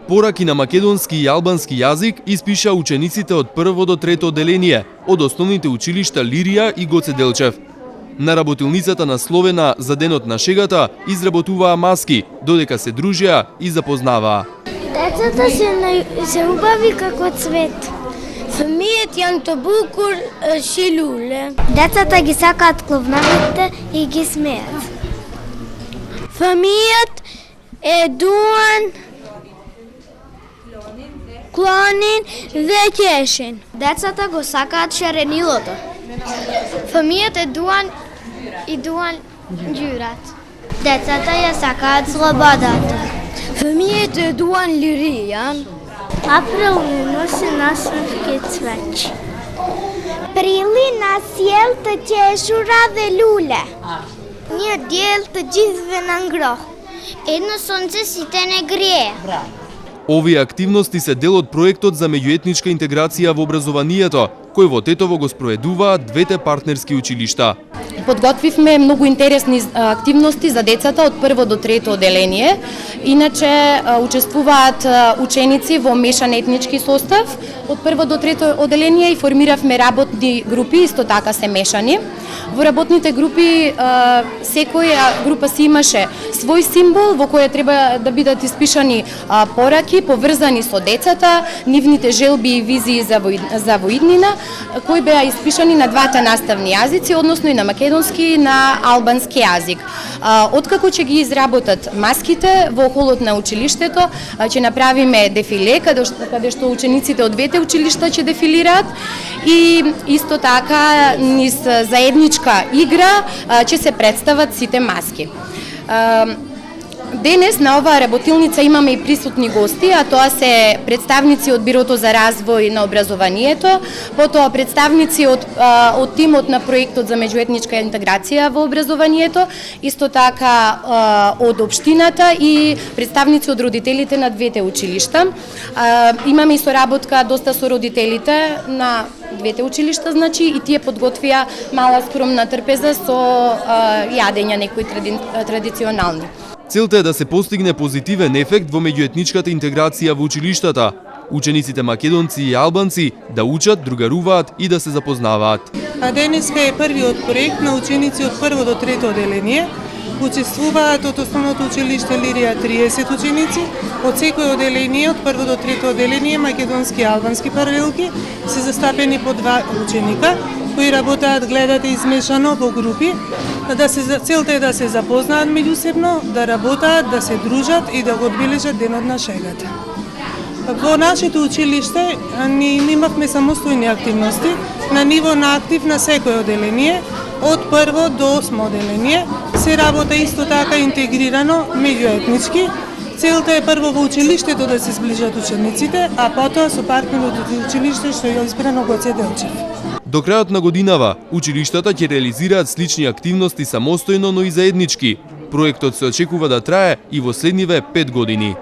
Пораки на македонски и албански јазик испиша учениците од прво до трето одделение од основните училишта Лирија и Гоце Делчев. На работилницата насловена за Денот на шегата изработуваа маски, додека се дружеа и запознаваа. Децата се убави како цвет. Фамијат јанто букур шилуле. Децата ги сакаат кловнавите и ги смеат. Фамијат е дуан, клонин, векешин. Децата го сакаат шаренилото. Фамијат е дуан и дуан ѓурат. Децата ја сакаат слободата. Фамијата е дуан лиријан. Април носи насмевки цвеќ. Прили на сјелта чешура велуле. Ние диелта џизвенан грох. Едно сонце сите не грие. Овие активности се дел од проектот за меѓуетничка интеграција во образованието, кој во Тетово го спроведуваат двете партнерски училишта. Подготвивме многу интересни активности за децата од прво до трето одделение. Иначе учествуваат ученици во мешан етнички состав од прво до трето одделение и формиравме работни групи, исто така се мешани. Во работните групи секоја група си имаше свој символ во кој треба да бидат испишани пораки поврзани со децата, нивните желби и визии за воиднина, кои беа испишани на двата наставни јазици, односно и на македонски и на албански јазик. Откако ќе ги изработат маските во холот на училиштето, ќе направиме дефиле каде што учениците од двете училишта ќе дефилираат и исто така низ заедничка игра ќе се представат сите маски. Денес на оваа работилница имаме и присутни гости, а тоа се представници од Бирото за развој на образованието, потоа представници од тимот на проектот за меѓуетничка интеграција во образованието, исто така од општината и представници од родителите на двете училишта. Имаме и соработка доста со родителите на двете училишта, значи и тие подготвија мала скромна трпеза со јадења некои традиционални. Целта е да се постигне позитивен ефект во меѓуетничката интеграција во училиштата. Учениците македонци и албанци да учат, другаруваат и да се запознаваат. Денеска е првиот проект на ученици од прво до трето одделение. Учествуваат од основното училиште Лирија 30 ученици, од секој одделение од прво до трето одделение македонски и албански паралелки се застапени по 2 ученика кои работаат, гледате, измешано во групи. Целта е да се запознаат меѓусебно, да работаат, да се дружат и да го одбележат Денот на шегата. Во нашето училиште ние имавме самостојни активности на ниво на актив на секој одделение, од прво до 8 одделение. Се работа исто така интегрирано меѓуетнички. Целта е прво во училиштето да се сближат учениците, а потоа со партнерот од училиште што е избрано Гоце Делчев. До крајот на годинава, училиштата ќе реализираат слични активности самостојно, но и заеднички. Проектот се очекува да трае и во следниве 5 години.